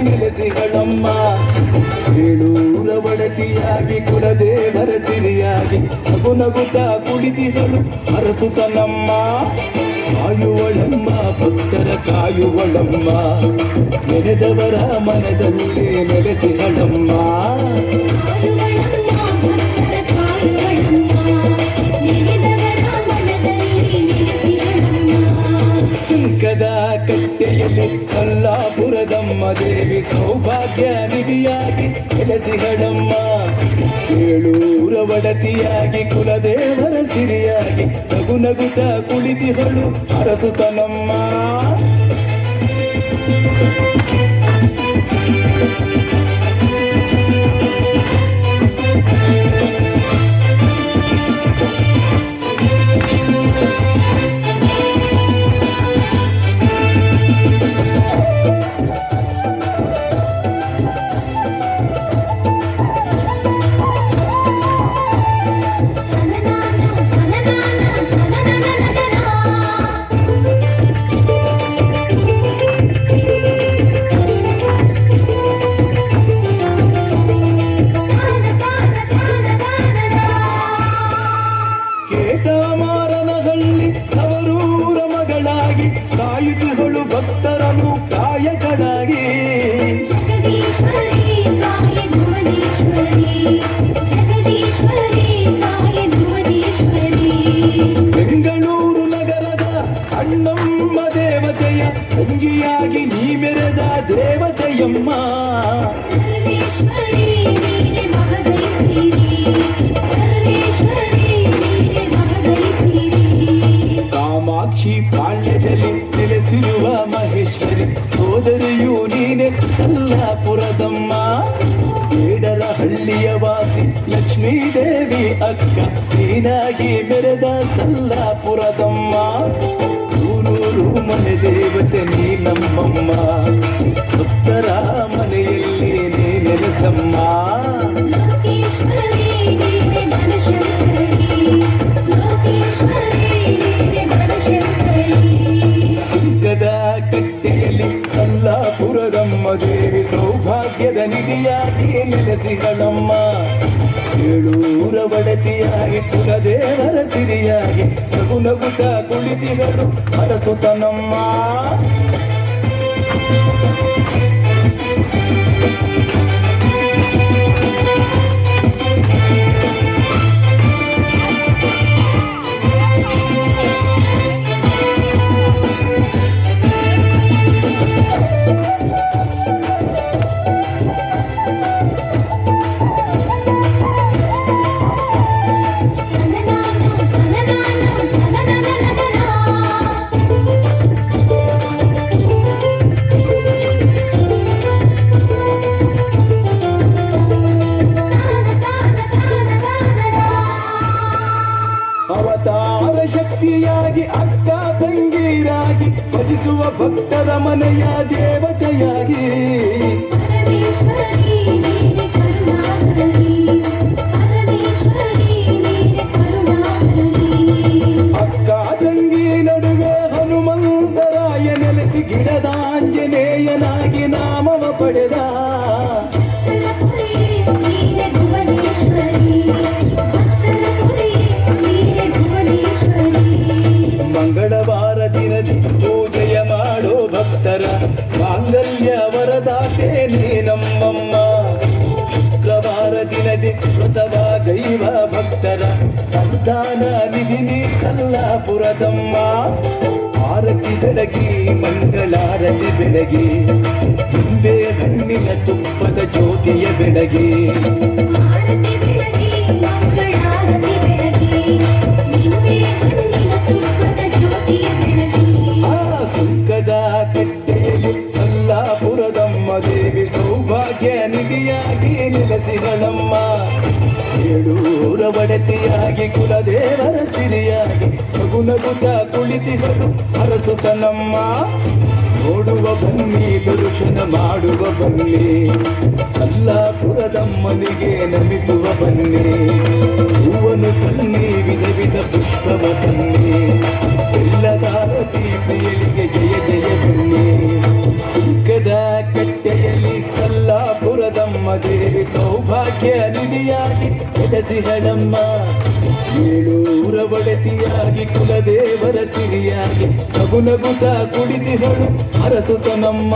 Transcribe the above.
ನೆಲೆಸಿಗಳಮ್ಮ. ಏಳೂರ ಒಡತಿಯಾಗಿ ಕುಲದೇವರ ಸಿರಿಯಾಗಿ ನಗು ನಗುತ್ತಾ ಕುಳಿತಿಗಳು ಅರಸುತನಮ್ಮ. ಕಾಯುವಳಮ್ಮ ಭಕ್ತರ ಕಾಯುವಳಮ್ಮ, ನೆನೆದವರ ಮನದಲ್ಲಿ ನೆಲೆಸಿಗಳಮ್ಮ. ಸುಂಕದ ಕಟ್ಟೆಯಲ್ಲಿ ಸಲ್ಲಾಪುರದಮ್ಮ ದೇವಿ ಸೌಭಾಗ್ಯ ನಿಧಿಯಾಗಿ ನೆಲೆಸಿಗಳಮ್ಮ. ಏಳೂರ ಒಡತಿಯಾಗಿ ಕುಲದೇವರ ಸಿರಿಯಾಗಿ ನಗು ನಗುತ್ತ ಕುಳಿತಿಗಳು ಅರಸುತನಮ್ಮ. ಕೇತಮಾರನಹಳ್ಳಿ ಅವರೂರ ಮಗಳಾಗಿ ಕಾಯುತ್ತಿಗಳು ಭಕ್ತರನು ಕಾಯಕಳಾಗಿ. ಬೆಂಗಳೂರು ನಗರದ ಅಣ್ಣಮ್ಮ ದೇವತೆಯ ತಂಗಿಯಾಗಿ ನೀ ಮೆರೆದ ದೇವತೆಯಮ್ಮ. ಕಾಮಾಕ್ಷಿ ಪಾಳ್ಯದಲ್ಲಿ ನೆಲೆಸಿರುವ ಮಹೇಶ್ವರಿ ಸೋದರಿಯು ನೀನೆ ಸಲ್ಲಾಪುರದಮ್ಮ. ಬೇಡರ ಹಳ್ಳಿಯ ವಾಸಿ ಲಕ್ಷ್ಮೀದೇವಿ ಅಕ್ಕ ನೀನಾಗಿ ಮೆರೆದ ಸಲ್ಲಾಪುರದಮ್ಮ. ಊರೂರು ಮನೆ ದೇವತೆ ನೀ ನಮ್ಮಮ್ಮ, ಭಕ್ತರ ಮನೆಯಲ್ಲಿ ನೀ ನೆಲೆಸಮ್ಮ. ಸುಂಕದ ಕಟ್ಟೆಯಲ್ಲಿ ಸಲ್ಲಾಪುರದಮ್ಮ ದೇವಿ ಸೌಭಾಗ್ಯದ ನಿಧಿಯಾಗಿ ನೆಲೆಸಿಗಳಮ್ಮ. ಏಳೂರ ಒಡತಿಯಾಗಿ ಕುಲದೇವರ ಸಿರಿಯಾಗಿ ನಗು ನಗುತ್ತ ಕುಳಿತಿಗಳು ಅರಸುತನಮ್ಮ. ಅವತಾರ ಶಕ್ತಿಯಾಗಿ ಅಕ್ಕ ತಂಗಿರಾಗಿ ಭಜಿಸುವ ಭಕ್ತರ ಮನೆಯ ದೇವತೆಯಾಗಿ. ಅಕ್ಕ ತಂಗಿ ನಡುವೆ ಹನುಮಂತರಾಯ ನೆಲೆಸಿ ಗಿಡದಾಂಜನೇಯನಾಗಿ ನಾಮವ ಪಡೆದ. ಮಂಗಳವಾರ ದಿನದಿ ಪೂಜೆಯ ಮಾಡೋ ಭಕ್ತರ ಮಾಂಗಲ್ಯ ವರದಾತೆ ನೀ ನಮ್ಮಮ್ಮ. ಶುಕ್ರವಾರ ದಿನದಿ ವ್ರತವಾಗೈವ ಭಕ್ತರ ಸಂತಾನ ನಿಧಿ ನೀ ಸಲ್ಲಾಪುರದಮ್ಮ. ಆರತಿ ಬೆಳಗಿ ಮಂಗಳಾರತಿ ಬೆಳಗಿ ನಿಂಬೆ ಹಣ್ಣಿನ ತುಪ್ಪದ ಜ್ಯೋತಿಯ ಬೆಳಗಿ. ಸುಂಕದ ಕಟ್ಟೆಯಲ್ಲಿ ಸಲ್ಲಾಪುರದಮ್ಮ ದೇವಿ ಸೌಭಾಗ್ಯ ನಿಧಿಯಾಗಿ ನೆಲೆಸಿಗಳಮ್ಮ. ಏಳೂರ ಒಡತಿಯಾಗಿ ಕುಲದೇವರ ಸಿರಿಯಾಗಿ ನಗು ನಗುತ್ತ ಕುಳಿತಿಗಳು ಅರಸುತನಮ್ಮ. ನೋಡುವ ಬನ್ನಿ ದರ್ಶನ ಮಾಡುವ ಬನ್ನಿ, ಸಲ್ಲಾಪುರದಮ್ಮನಿಗೆ ನಮಿಸುವ ಬನ್ನಿ. ಹೂವನ್ನು ತನ್ನಿ ವಿಧ ವಿಧ ಪುಷ್ಪವ ತನ್ನಿ, ಎಲ್ಲದಾರ ದೀಪಿಯಲಿಗೆ ಜಯ ಜಯ ಬನ್ನಿ. ಸುಂಕದ ಕಟ್ಟೆಯಲ್ಲಿ ದೇವಿ ಸೌಭಾಗ್ಯ ನಿಧಿಯಾಗಿ ಬೆಳೆಸಿಹಳಮ್ಮ. ಏಳೂರ ಒಡೆತಿಯಾಗಿ ಕುಲದೇವರ ಸಿರಿಯಾಗಿ ನಗು ನಗುತ್ತಾ ಕುಳಿತಿಹಳು ಅರಸುತನಮ್ಮ.